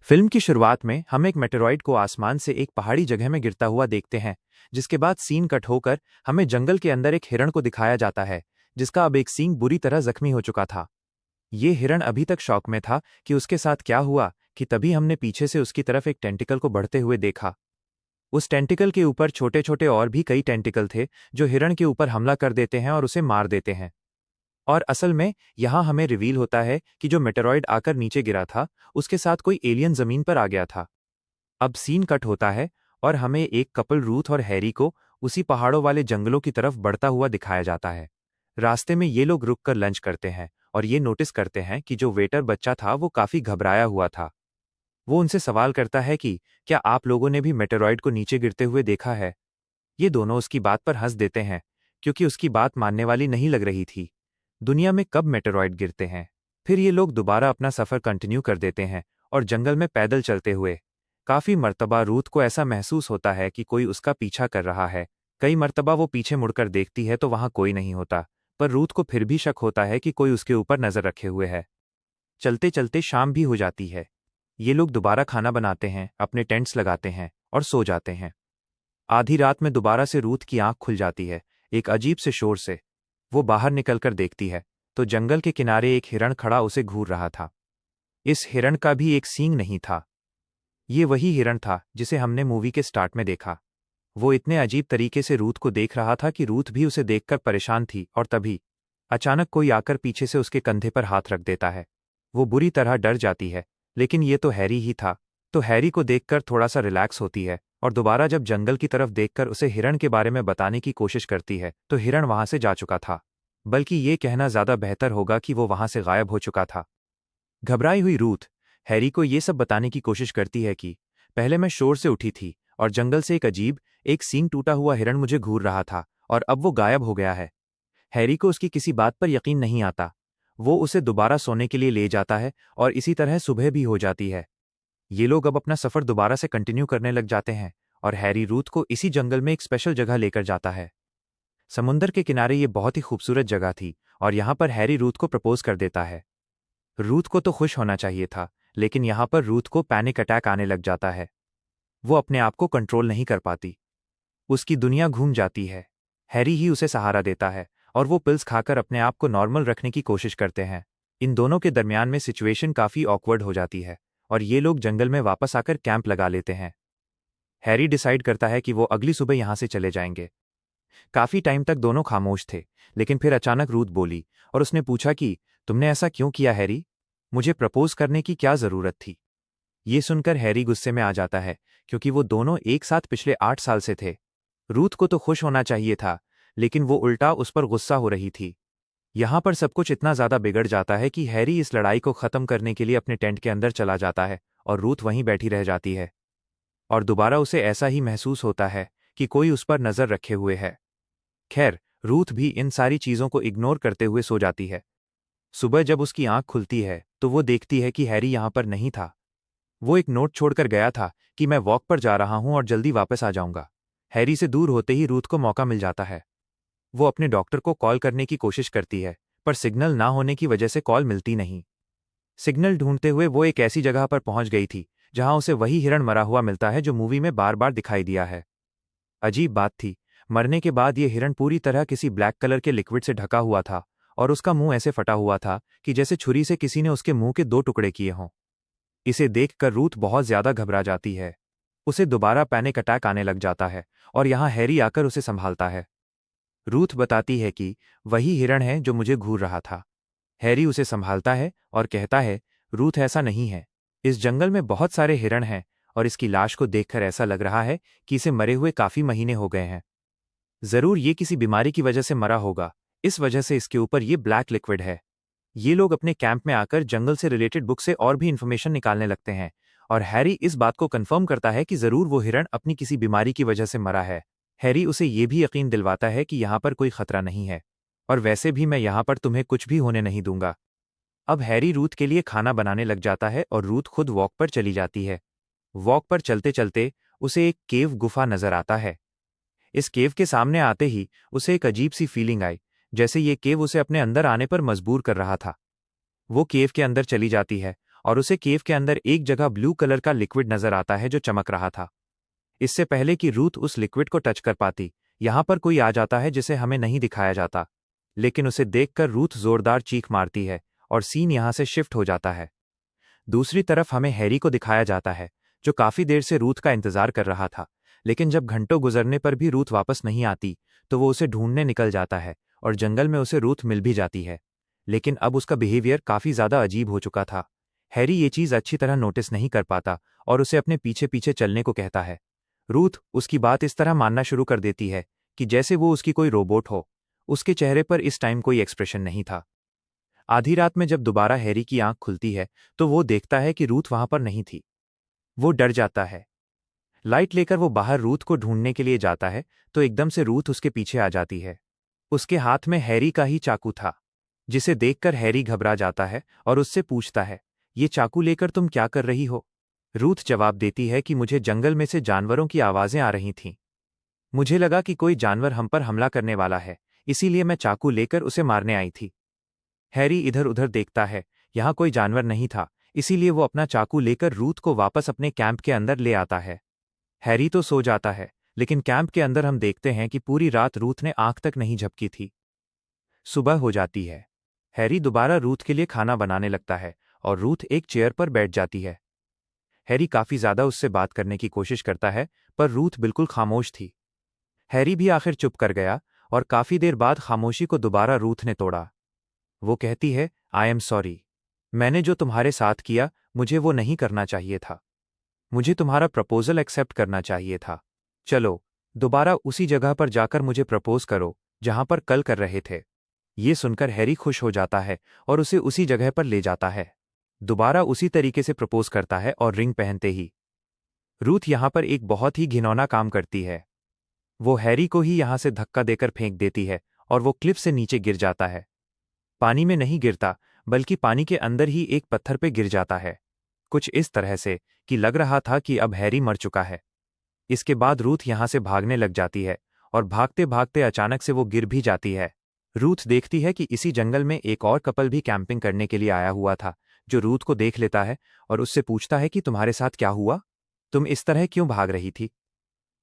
Film की शुरुआत में हम एक मेटेरॉइड को आसमान से एक पहाड़ी जगह में गिरता हुआ देखते हैं, जिसके बाद सीन कट होकर हमें जंगल के अंदर एक हिरण को दिखाया जाता है, जिसका अब एक सींग बुरी तरह जख्मी हो चुका था। ये हिरण अभी तक शॉक में था कि उसके साथ क्या हुआ कि तभी हमने पीछे से उसकी तरफ एक टेंटिकल को बढ़ते हुए देखा। उस टेंटिकल के ऊपर छोटे छोटे और भी कई टेंटिकल थे, जो हिरण के ऊपर हमला कर देते हैं और उसे मार देते हैं। और असल में यहाँ हमें रिवील होता है कि जो मेटेरॉइड आकर नीचे गिरा था, उसके साथ कोई एलियन जमीन पर आ गया था। अब सीन कट होता है और हमें एक कपल रूथ और हैरी को उसी पहाड़ों वाले जंगलों की तरफ बढ़ता हुआ दिखाया जाता है। रास्ते में ये लोग रुक कर लंच करते हैं और ये नोटिस करते हैं कि जो वेटर बच्चा था वो काफी घबराया हुआ था। वो उनसे सवाल करता है कि क्या आप लोगों ने भी मेटेरॉइड को नीचे गिरते हुए देखा है। ये दोनों उसकी बात पर हंस देते हैं, क्योंकि उसकी बात मानने वाली नहीं लग रही थी। दुनिया में कब मेटेरॉइड गिरते हैं। फिर ये लोग दोबारा अपना सफर कंटिन्यू कर देते हैं और जंगल में पैदल चलते हुए काफी मर्तबा रूथ को ऐसा महसूस होता है कि कोई उसका पीछा कर रहा है। कई मर्तबा वो पीछे मुड़कर देखती है तो वहां कोई नहीं होता, पर रूथ को फिर भी शक होता है कि कोई उसके ऊपर नजर रखे हुए है। चलते चलते शाम भी हो जाती है। ये लोग दोबारा खाना बनाते हैं, अपने टेंट्स लगाते हैं और सो जाते हैं। आधी रात में दोबारा से रूथ की आंख खुल जाती है, एक अजीब से शोर से। वो बाहर निकलकर देखती है तो जंगल के किनारे एक हिरण खड़ा उसे घूर रहा था। इस हिरण का भी एक सींग नहीं था। ये वही हिरण था जिसे हमने मूवी के स्टार्ट में देखा। वो इतने अजीब तरीके से रूथ को देख रहा था कि रूथ भी उसे देखकर परेशान थी, और तभी अचानक कोई आकर पीछे से उसके कंधे पर हाथ रख देता है। वो बुरी तरह डर जाती है, लेकिन ये तो हैरी ही था। तो हैरी को देखकर थोड़ा सा रिलैक्स होती है और दोबारा जब जंगल की तरफ देखकर उसे हिरण के बारे में बताने की कोशिश करती है तो हिरण वहां से जा चुका था। बल्कि ये कहना ज्यादा बेहतर होगा कि वो वहां से गायब हो चुका था। घबराई हुई रूथ हैरी को ये सब बताने की कोशिश करती है कि पहले मैं शोर से उठी थी और जंगल से एक सींग टूटा हुआ हिरण मुझे घूर रहा था और अब वो गायब हो गया है। हैरी को उसकी किसी बात पर यकीन नहीं आता। वो उसे दोबारा सोने के लिए ले जाता है और इसी तरह सुबह भी हो जाती है। ये लोग अब अपना सफर दोबारा से कंटिन्यू करने लग जाते हैं और हैरी रूथ को इसी जंगल में एक स्पेशल जगह लेकर जाता है। समुंदर के किनारे ये बहुत ही खूबसूरत जगह थी और यहाँ पर हैरी रूथ को प्रपोज कर देता है। रूथ को तो खुश होना चाहिए था, लेकिन यहाँ पर रूथ को पैनिक अटैक आने लग जाता है। वो अपने आप को कंट्रोल नहीं कर पाती। उसकी दुनिया घूम जाती है। हैरी ही उसे सहारा देता है और वो पिल्स खाकर अपने आप को नॉर्मल रखने की कोशिश करते हैं। इन दोनों के दरमियान में सिचुएशन काफी ऑकवर्ड हो जाती है और ये लोग जंगल में वापस आकर कैंप लगा लेते हैं। हैरी डिसाइड करता है कि वो अगली सुबह यहाँ से चले जाएंगे। काफी टाइम तक दोनों खामोश थे, लेकिन फिर अचानक रूथ बोली और उसने पूछा कि तुमने ऐसा क्यों किया हैरी? मुझे प्रपोज करने की क्या जरूरत थी? ये सुनकर हैरी गुस्से में आ जाता है, क्योंकि वो दोनों एक साथ पिछले 8 साल से थे। रूथ को तो खुश होना चाहिए था, लेकिन वो उल्टा उस पर गुस्सा हो रही थी। यहाँ पर सब कुछ इतना ज्यादा बिगड़ जाता है कि हैरी इस लड़ाई को खत्म करने के लिए अपने टेंट के अंदर चला जाता है और रूथ वहीं बैठी रह जाती है। और दोबारा उसे ऐसा ही महसूस होता है कि कोई उस पर नजर रखे हुए है। खैर, रूथ भी इन सारी चीजों को इग्नोर करते हुए सो जाती है। सुबह जब उसकी आंख खुलती है तो वो देखती है कि हैरी यहाँ पर नहीं था। वो एक नोट छोड़कर गया था कि मैं वॉक पर जा रहा हूं और जल्दी वापस आ जाऊंगा। हैरी से दूर होते ही रूथ को मौका मिल जाता है। वो अपने डॉक्टर को कॉल करने की कोशिश करती है, पर सिग्नल ना होने की वजह से कॉल मिलती नहीं। सिग्नल ढूंढते हुए वो एक ऐसी जगह पर पहुंच गई थी जहां उसे वही हिरण मरा हुआ मिलता है जो मूवी में बार बार दिखाई दिया है। अजीब बात थी, मरने के बाद ये हिरण पूरी तरह किसी ब्लैक कलर के लिक्विड से ढका हुआ था और उसका मुंह ऐसे फटा हुआ था कि जैसे छुरी से किसी ने उसके मुंह के 2 टुकड़े किए हों। इसे देखकर रूथ बहुत ज्यादा घबरा जाती है। उसे दोबारा पैनिक अटैक आने लग जाता है और यहाँ हैरी आकर उसे संभालता है। रूथ बताती है कि वही हिरण है जो मुझे घूर रहा था। हैरी उसे संभालता है और कहता है, रूथ ऐसा नहीं है। इस जंगल में बहुत सारे हिरण हैं और इसकी लाश को देखकर ऐसा लग रहा है कि इसे मरे हुए काफी महीने हो गए हैं। जरूर ये किसी बीमारी की वजह से मरा होगा, इस वजह से इसके ऊपर ये ब्लैक लिक्विड है। ये लोग अपने कैंप में आकर जंगल से रिलेटेड बुक से और भी इन्फॉर्मेशन निकालने लगते हैं और हैरी इस बात को कंफर्म करता है कि जरूर वो हिरण अपनी किसी बीमारी की वजह से मरा है। हैरी उसे ये भी यकीन दिलवाता है कि यहाँ पर कोई खतरा नहीं है और वैसे भी मैं यहाँ पर तुम्हें कुछ भी होने नहीं दूंगा। अब हैरी रूथ के लिए खाना बनाने लग जाता है और रूथ खुद वॉक पर चली जाती है। वॉक पर चलते चलते उसे एक केव गुफा नजर आता है। इस केव के सामने आते ही उसे एक अजीब सी फीलिंग आई, जैसे ये केव उसे अपने अंदर आने पर मजबूर कर रहा था। वो केव के अंदर चली जाती है और उसे केव के अंदर एक जगह ब्लू कलर का लिक्विड नजर आता है जो चमक रहा था। इससे पहले कि रूथ उस लिक्विड को टच कर पाती, यहाँ पर कोई आ जाता है जिसे हमें नहीं दिखाया जाता, लेकिन उसे देखकर रूथ जोरदार चीख मारती है और सीन यहाँ से शिफ्ट हो जाता है। दूसरी तरफ हमें हैरी को दिखाया जाता है, जो काफी देर से रूथ का इंतजार कर रहा था, लेकिन जब घंटों गुजरने पर भी रूथ वापस नहीं आती तो वो उसे ढूंढने निकल जाता है और जंगल में उसे रूथ मिल भी जाती है। लेकिन अब उसका बिहेवियर काफी ज्यादा अजीब हो चुका था। हैरी ये चीज अच्छी तरह नोटिस नहीं कर पाता और उसे अपने पीछे पीछे चलने को कहता है। रूथ उसकी बात इस तरह मानना शुरू कर देती है कि जैसे वो उसकी कोई रोबोट हो। उसके चेहरे पर इस टाइम कोई एक्सप्रेशन नहीं था। आधी रात में जब दोबारा हैरी की आंख खुलती है तो वो देखता है कि रूथ वहां पर नहीं थी। वो डर जाता है। लाइट लेकर वो बाहर रूथ को ढूंढने के लिए जाता है तो एकदम से रूथ उसके पीछे आ जाती है। उसके हाथ में हैरी का ही चाकू था, जिसे देखकर हैरी घबरा जाता है और उससे पूछता है, ये चाकू लेकर तुम क्या कर रही हो? रूथ जवाब देती है कि मुझे जंगल में से जानवरों की आवाजें आ रही थीं। मुझे लगा कि कोई जानवर हम पर हमला करने वाला है, इसीलिए मैं चाकू लेकर उसे मारने आई थी। हैरी इधर उधर देखता है, यहाँ कोई जानवर नहीं था, इसीलिए वो अपना चाकू लेकर रूथ को वापस अपने कैंप के अंदर ले आता है। हैरी तो सो जाता है, लेकिन कैंप के अंदर हम देखते हैं कि पूरी रात रूथ ने आंख तक नहीं झपकी थी। सुबह हो जाती है। हैरी दोबारा रूथ के लिए खाना बनाने लगता है और रूथ एक चेयर पर बैठ जाती है। हैरी काफी ज्यादा उससे बात करने की कोशिश करता है, पर रूथ बिल्कुल खामोश थी। हैरी भी आखिर चुप कर गया और काफी देर बाद खामोशी को दोबारा रूथ ने तोड़ा। वो कहती है, आई एम सॉरी। मैंने जो तुम्हारे साथ किया, मुझे वो नहीं करना चाहिए था। मुझे तुम्हारा प्रपोजल एक्सेप्ट करना चाहिए था। चलो, दोबारा उसी जगह पर जाकर मुझे प्रपोज करो, जहां पर कल कर रहे थे। ये सुनकर हैरी खुश हो जाता है और उसे उसी जगह पर ले जाता है। दोबारा उसी तरीके से प्रपोज करता है और रिंग पहनते ही रूथ यहां पर एक बहुत ही घिनौना काम करती है। वो हैरी को ही यहां से धक्का देकर फेंक देती है और वो क्लिफ से नीचे गिर जाता है। पानी में नहीं गिरता, बल्कि पानी के अंदर ही एक पत्थर पे गिर जाता है, कुछ इस तरह से कि लग रहा था कि अब हैरी मर चुका है। इसके बाद रूथ यहां से भागने लग जाती है और भागते भागते अचानक से वो गिर भी जाती है। रूथ देखती है कि इसी जंगल में एक और कपल भी कैंपिंग करने के लिए आया हुआ था, जो रूथ को देख लेता है और उससे पूछता है कि तुम्हारे साथ क्या हुआ? तुम इस तरह क्यों भाग रही थी?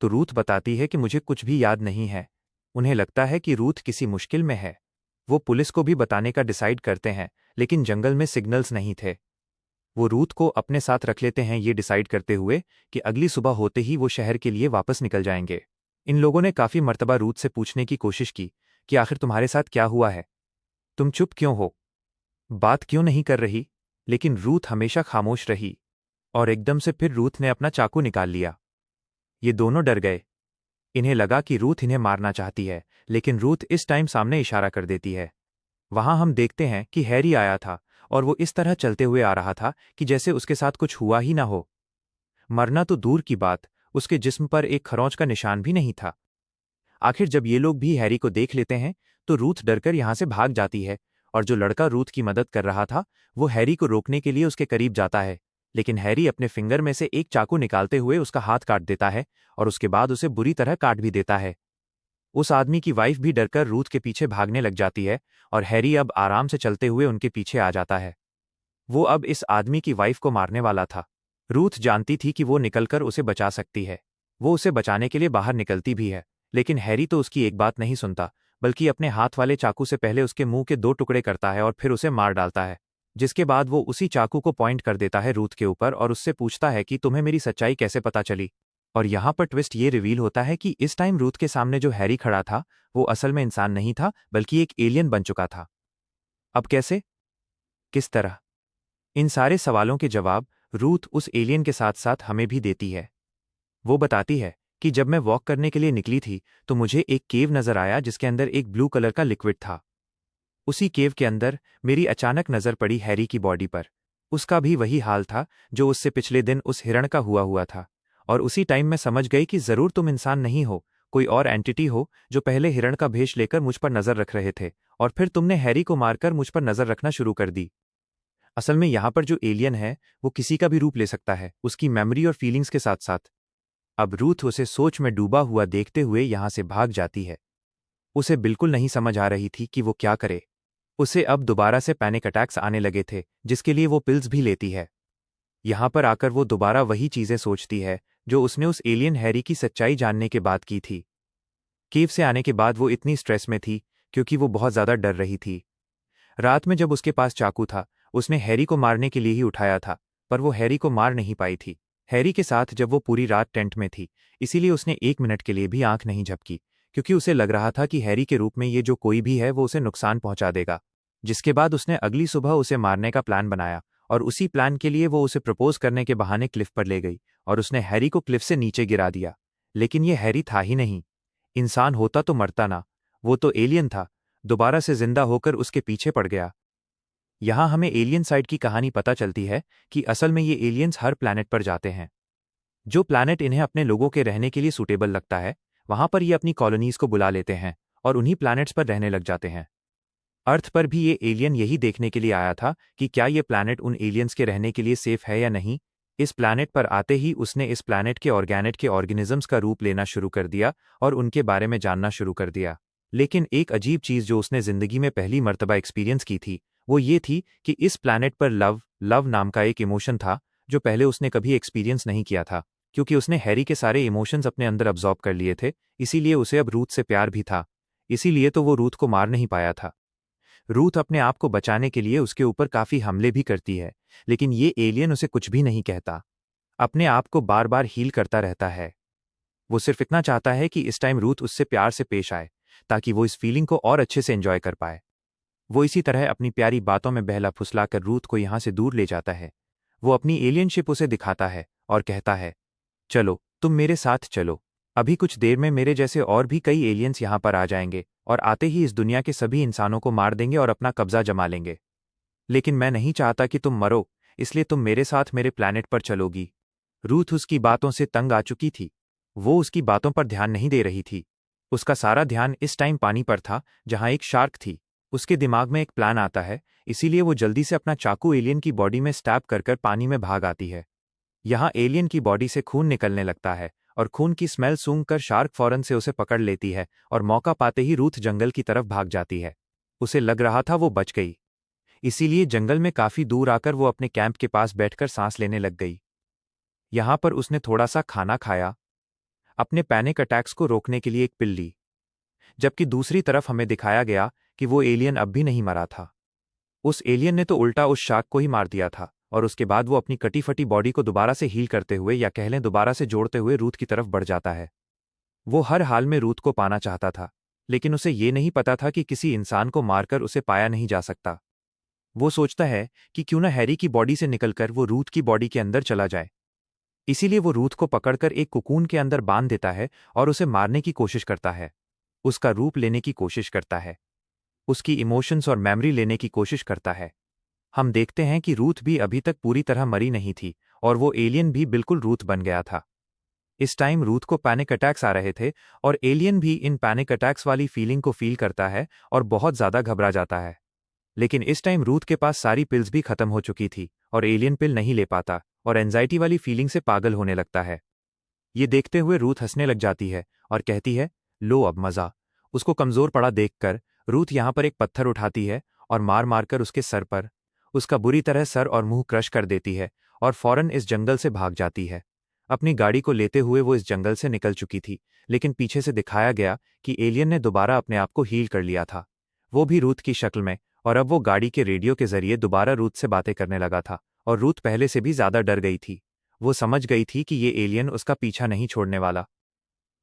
तो रूथ बताती है कि मुझे कुछ भी याद नहीं है। उन्हें लगता है कि रूथ किसी मुश्किल में है। वो पुलिस को भी बताने का डिसाइड करते हैं, लेकिन जंगल में सिग्नल्स नहीं थे। वो रूथ को अपने साथ रख लेते हैं, ये डिसाइड करते हुए कि अगली सुबह होते ही वो शहर के लिए वापस निकल जाएंगे। इन लोगों ने काफी मर्तबा रूथ से पूछने की कोशिश की कि आखिर तुम्हारे साथ क्या हुआ है? तुम चुप क्यों हो? बात क्यों नहीं कर रही? लेकिन रूथ हमेशा खामोश रही और एकदम से फिर रूथ ने अपना चाकू निकाल लिया। ये दोनों डर गए। इन्हें लगा कि रूथ इन्हें मारना चाहती है, लेकिन रूथ इस टाइम सामने इशारा कर देती है। वहां हम देखते हैं कि हैरी आया था और वो इस तरह चलते हुए आ रहा था कि जैसे उसके साथ कुछ हुआ ही ना हो। मरना तो दूर की बात, उसके जिस्म पर एक खरोंच का निशान भी नहीं था। आखिर जब ये लोग भी हैरी को देख लेते हैं तो रूथ डरकर यहां से भाग जाती है और जो लड़का रूथ की मदद कर रहा था वो हैरी को रोकने के लिए उसके करीब जाता है, लेकिन हैरी अपने फिंगर में से एक चाकू निकालते हुए उसका हाथ काट देता है और उसके बाद उसे बुरी तरह काट भी देता है। उस आदमी की वाइफ भी डरकर रूथ के पीछे भागने लग जाती है और हैरी अब आराम से चलते हुए उनके पीछे आ जाता है। वो अब इस आदमी की वाइफ को मारने वाला था। रूथ जानती थी कि वो निकलकर उसे बचा सकती है। वो उसे बचाने के लिए बाहर निकलती भी है, लेकिन हैरी तो उसकी एक बात नहीं सुनता, बल्कि अपने हाथ वाले चाकू से पहले उसके मुंह के 2 टुकड़े करता है और फिर उसे मार डालता है। जिसके बाद वो उसी चाकू को पॉइंट कर देता है रूथ के ऊपर और उससे पूछता है कि तुम्हें मेरी सच्चाई कैसे पता चली? और यहाँ पर ट्विस्ट ये रिवील होता है कि इस टाइम रूथ के सामने जो हैरी खड़ा था वो असल में इंसान नहीं था, बल्कि एक एलियन बन चुका था। अब कैसे? किस तरह? इन सारे सवालों के जवाब रूथ उस एलियन के साथ साथ हमें भी देती है। वो बताती है कि जब मैं वॉक करने के लिए निकली थी तो मुझे एक केव नजर आया जिसके अंदर एक ब्लू कलर का लिक्विड था। उसी केव के अंदर मेरी अचानक नजर पड़ी हैरी की बॉडी पर। उसका भी वही हाल था जो उससे पिछले दिन उस हिरण का हुआ था। और उसी टाइम मैं समझ गई कि जरूर तुम इंसान नहीं हो, कोई और एंटिटी हो जो पहले हिरण का भेष लेकर मुझ पर नजर रख रहे थे और फिर तुमने हैरी को मारकर मुझ पर नजर रखना शुरू कर दी। असल में यहाँ पर जो एलियन है वो किसी का भी रूप ले सकता है, उसकी मेमोरी और फीलिंग्स के साथ साथ। अब रूथ उसे सोच में डूबा हुआ देखते हुए यहाँ से भाग जाती है। उसे बिल्कुल नहीं समझ आ रही थी कि वो क्या करे। उसे अब दोबारा से पैनिक अटैक्स आने लगे थे, जिसके लिए वो पिल्स भी लेती है। यहाँ पर आकर वो दोबारा वही चीजें सोचती है जो उसने उस एलियन हैरी की सच्चाई जानने के बाद की थी। केव से आने के बाद वो इतनी स्ट्रेस में थी क्योंकि वो बहुत ज्यादा डर रही थी। रात में जब उसके पास चाकू था, उसने हैरी को मारने के लिए ही उठाया था, पर वो हैरी को मार नहीं पाई थी। हैरी के साथ जब वो पूरी रात टेंट में थी, इसीलिए उसने 1 मिनट के लिए भी आंख नहीं झपकी, क्योंकि उसे लग रहा था कि हैरी के रूप में ये जो कोई भी है वो उसे नुकसान पहुंचा देगा। जिसके बाद उसने अगली सुबह उसे मारने का प्लान बनाया, और उसी प्लान के लिए वो उसे प्रपोज करने के बहाने क्लिफ पर ले गई और उसने हैरी को क्लिफ से नीचे गिरा दिया। लेकिन ये हैरी था ही नहीं। इंसान होता तो मरता ना, वो तो एलियन था, दोबारा से जिंदा होकर उसके पीछे पड़ गया। यहां हमें एलियन साइड की कहानी पता चलती है कि असल में ये एलियंस हर प्लैनेट पर जाते हैं। जो प्लैनेट इन्हें अपने लोगों के रहने के लिए सूटेबल लगता है, वहां पर ये अपनी कॉलोनीज को बुला लेते हैं और उन्हीं प्लैनेट्स पर रहने लग जाते हैं। अर्थ पर भी ये एलियन यही देखने के लिए आया था कि क्या ये प्लैनेट उन एलियंस के रहने के लिए सेफ है या नहीं। इस प्लैनेट पर आते ही उसने इस प्लैनेट के ऑर्गेनेट के ऑर्गेनिजम्स का रूप लेना शुरू कर दिया और उनके बारे में जानना शुरू कर दिया। लेकिन एक अजीब चीज जो उसने जिंदगी में पहली मर्तबा एक्सपीरियंस की थी, वो ये थी कि इस प्लैनेट पर लव नाम का एक इमोशन था जो पहले उसने कभी एक्सपीरियंस नहीं किया था। क्योंकि उसने हैरी के सारे इमोशंस अपने अंदर अब्जॉर्ब कर लिए थे, इसीलिए उसे अब रूथ से प्यार भी था। इसीलिए तो वो रूथ को मार नहीं पाया था। रूथ अपने आप को बचाने के लिए उसके ऊपर काफी हमले भी करती है, लेकिन ये एलियन उसे कुछ भी नहीं कहता। अपने आप को बार बार हील करता रहता है। वो सिर्फ इतना चाहता है कि इस टाइम रूथ उससे प्यार से पेश आए, ताकि वो इस फीलिंग को और अच्छे से एंजॉय कर पाए। वो इसी तरह अपनी प्यारी बातों में बहला फुसलाकर रूथ को यहां से दूर ले जाता है। वो अपनी एलियनशिप उसे दिखाता है और कहता है, चलो तुम मेरे साथ चलो। अभी कुछ देर में मेरे जैसे और भी कई एलियंस यहां पर आ जाएंगे और आते ही इस दुनिया के सभी इंसानों को मार देंगे और अपना कब्जा जमा लेंगे। लेकिन मैं नहीं चाहता कि तुम मरो, इसलिए तुम मेरे साथ मेरे प्लैनेट पर चलोगी। रूथ उसकी बातों से तंग आ चुकी थी। वो उसकी बातों पर ध्यान नहीं दे रही थी। उसका सारा ध्यान इस टाइम पानी पर था, जहां एक शार्क थी। उसके दिमाग में एक प्लान आता है, इसीलिए वो जल्दी से अपना चाकू एलियन की बॉडी में स्टैब कर कर पानी में भाग आती है। यहाँ एलियन की बॉडी से खून निकलने लगता है और खून की स्मेल सूंघकर शार्क फौरन से उसे पकड़ लेती है और मौका पाते ही रूथ जंगल की तरफ भाग जाती है। उसे लग रहा था वो बच गई, इसीलिए जंगल में काफी दूर आकर वो अपने कैंप के पास बैठकर सांस लेने लग गई। यहां पर उसने थोड़ा सा खाना खाया, अपने पैनिक अटैक्स को रोकने के लिए एक पिल ली। जबकि दूसरी तरफ हमें दिखाया गया कि वो एलियन अब भी नहीं मरा था। उस एलियन ने तो उल्टा उस शार्क को ही मार दिया था और उसके बाद वो अपनी कटी फटी बॉडी को दोबारा से हील करते हुए या कह लें दोबारा से जोड़ते हुए रूथ की तरफ बढ़ जाता है। वो हर हाल में रूथ को पाना चाहता था, लेकिन उसे ये नहीं पता था कि किसी इंसान को मारकर उसे पाया नहीं जा सकता। वो सोचता है कि क्यों न हैरी की बॉडी से निकलकर वो रूथ की बॉडी के अंदर चला जाए। इसीलिए वो रूथ को पकड़कर एक कुकून के अंदर बांध देता है और उसे मारने की कोशिश करता है। उसका रूप लेने की कोशिश करता है, उसकी इमोशंस और मेमोरी लेने की कोशिश करता है। हम देखते हैं कि रूथ भी अभी तक पूरी तरह मरी नहीं थी और वो एलियन भी बिल्कुल रूथ बन गया था। इस टाइम रूथ को पैनिक अटैक्स आ रहे थे और एलियन भी इन पैनिक अटैक्स वाली फीलिंग को फील करता है और बहुत ज्यादा घबरा जाता है। लेकिन इस टाइम रूथ के पास सारी पिल्स भी खत्म हो चुकी थी और एलियन पिल नहीं ले पाता और एंजाइटी वाली फीलिंग से पागल होने लगता है। ये देखते हुए रूथ हंसने लग जाती है और कहती है, लो अब मजा। उसको कमजोर पड़ा देखकर रूथ यहां पर एक पत्थर उठाती है और मार मारकर उसके सर पर उसका बुरी तरह सर और मुंह क्रश कर देती है और फौरन इस जंगल से भाग जाती है। अपनी गाड़ी को लेते हुए वो इस जंगल से निकल चुकी थी, लेकिन पीछे से दिखाया गया कि एलियन ने दोबारा अपने आप को हील कर लिया था, वो भी रूथ की शक्ल में। और अब वो गाड़ी के रेडियो के जरिए दोबारा रूथ से बातें करने लगा था और रूथ पहले से भी ज्यादा डर गई थी। वो समझ गई थी कि ये एलियन उसका पीछा नहीं छोड़ने वाला।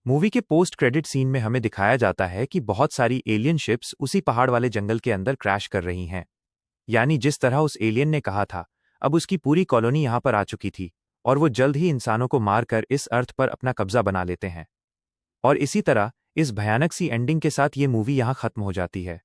मूवी के पोस्ट क्रेडिट सीन में हमें दिखाया जाता है कि बहुत सारी एलियन शिप्स उसी पहाड़ वाले जंगल के अंदर क्रैश कर रही हैं। यानी जिस तरह उस एलियन ने कहा था, अब उसकी पूरी कॉलोनी यहां पर आ चुकी थी और वो जल्द ही इंसानों को मारकर इस अर्थ पर अपना कब्जा बना लेते हैं। और इसी तरह इस भयानक सी एंडिंग के साथ ये मूवी यहां खत्म हो जाती है।